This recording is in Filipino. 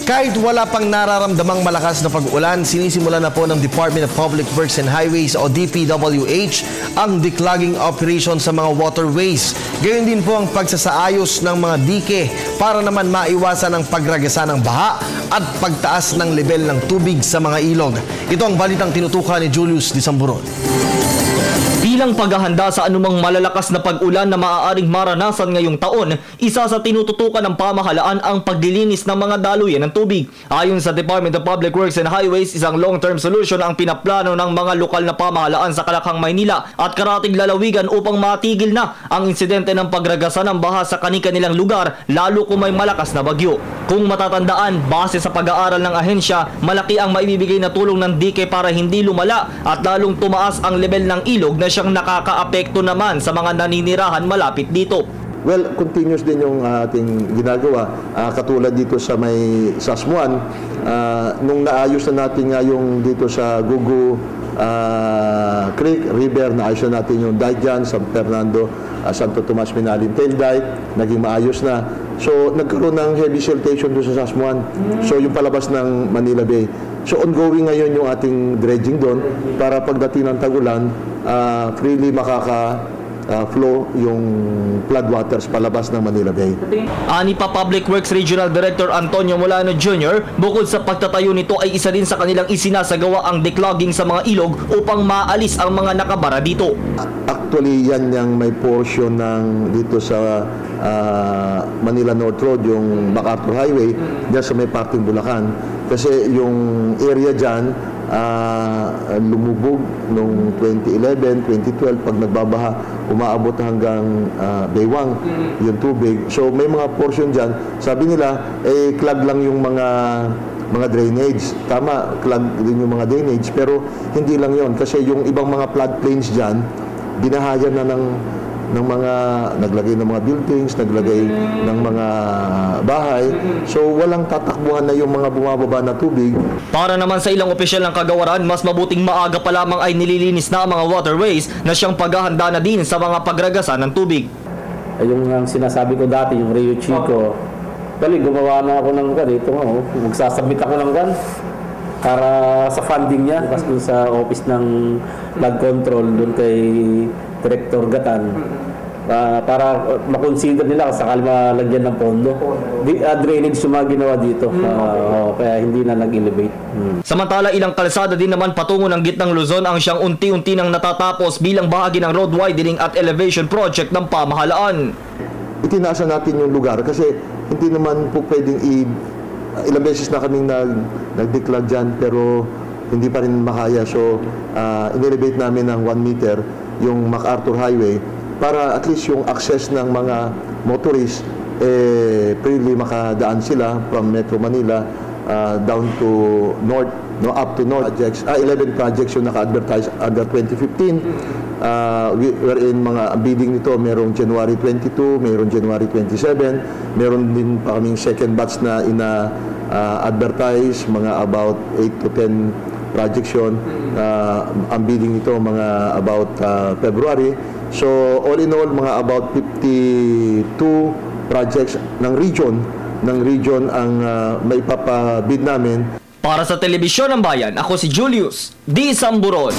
Kahit wala pang nararamdamang malakas na pag-ulan, sinisimula na po ng Department of Public Works and Highways o DPWH ang declogging operation sa mga waterways. Gayon din po ang pagsasaayos ng mga dike para naman maiwasan ang pagragasa ng baha at pagtaas ng level ng tubig sa mga ilog. Ito ang balitang tinutukan ni Julius Disamburon. Bilang paghahanda sa anumang malalakas na pag-ulan na maaaring maranasan ngayong taon, isa sa tinututukan ng pamahalaan ang paglilinis ng mga daluyan ng tubig. Ayon sa Department of Public Works and Highways, isang long-term solution ang pinaplano ng mga lokal na pamahalaan sa Kalakhang, Maynila at karatig lalawigan upang matigil na ang insidente ng pagragasa ng baha sa kani-kanilang lugar, lalo kung may malakas na bagyo. Kung matatandaan, base sa pag-aaral ng ahensya, malaki ang maibibigay na tulong ng dike para hindi lumala at lalong tumaas ang level ng ilog na siyang nakakaapekto naman sa mga naninirahan malapit dito. Well, continuous din yung ating ginagawa. Katulad dito sa may Sasmuan, nung naayos na natin nga yung dito sa Gugu Creek, River, naayos na natin yung dike dyan, San Fernando, Santo Tomas, Minalin, Tail Dike, naging maayos na. So, nagkaroon ng heavy siltation doon sa Sasmuan. So, yung palabas ng Manila Bay. So, ongoing ngayon yung ating dredging doon para pagdating ng tag-ulan, freely flow yung floodwaters palabas ng Manila Bay. Ani pa Public Works Regional Director Antonio Molano Jr., bukod sa pagtatayo nito ay isa din sa kanilang isinasagawa ang declogging sa mga ilog upang maalis ang mga nakabara dito. Actually, yan yung may portion ng dito sa Manila North Road, yung MacArthur Highway, dyan sa may parting Bulacan. Kasi yung area dyan, lumubog noong 2011, 2012, pag nagbabaha, umaabot hanggang Baywang yung tubig. So may mga portion dyan, sabi nila, clog lang yung mga drainage. Tama, clog din yung mga drainage, pero hindi lang yon kasi yung ibang mga floodplains dyan, binahayan na ng mga, naglagay ng mga buildings, naglagay ng mga bahay. So walang tatakbuhan na yung mga bumababa na tubig. Para naman sa ilang opisyal ng kagawaran, mas mabuting maaga pa lamang ay nililinis na ang mga waterways na siyang paghahanda na din sa mga pagragasan ng tubig. Yung sinasabi ko dati, yung Rio Chico, bali gumawa na ako ng ganito, magsasubmit ako ng gan para sa funding niya, kasi sa office ng flood control doon kay Director Gatan, para makonsider nila sakali malagyan ng pondo. Drainage yung mga ginawa dito, kaya hindi na nag-elevate. Samantala, ilang kalsada din naman patungo ng gitnang Luzon ang siyang unti-unti nang natatapos bilang bahagi ng road widening at elevation project ng pamahalaan. Itinaasa natin yung lugar kasi hindi naman po pwedeng ilang beses na kaming nag-declog dyan pero hindi pa rin makaya. So, in-elevate namin ng 1 meter yung MacArthur Highway para at least yung access ng mga motorists freely makadaan sila from Metro Manila down to north, up to north. 11 projects yung naka-advertise under 2015. Wherein mga bidding nito merong January 22, merong January 27, meron din pa kaming second batch na advertise, mga about 8 to 10 projects yun. Ang bidding nito mga about February. So all in all, mga about 52 projects ng region ang may papabid namin. Para sa Telebisyon ng Bayan, ako si Julius Disamburon.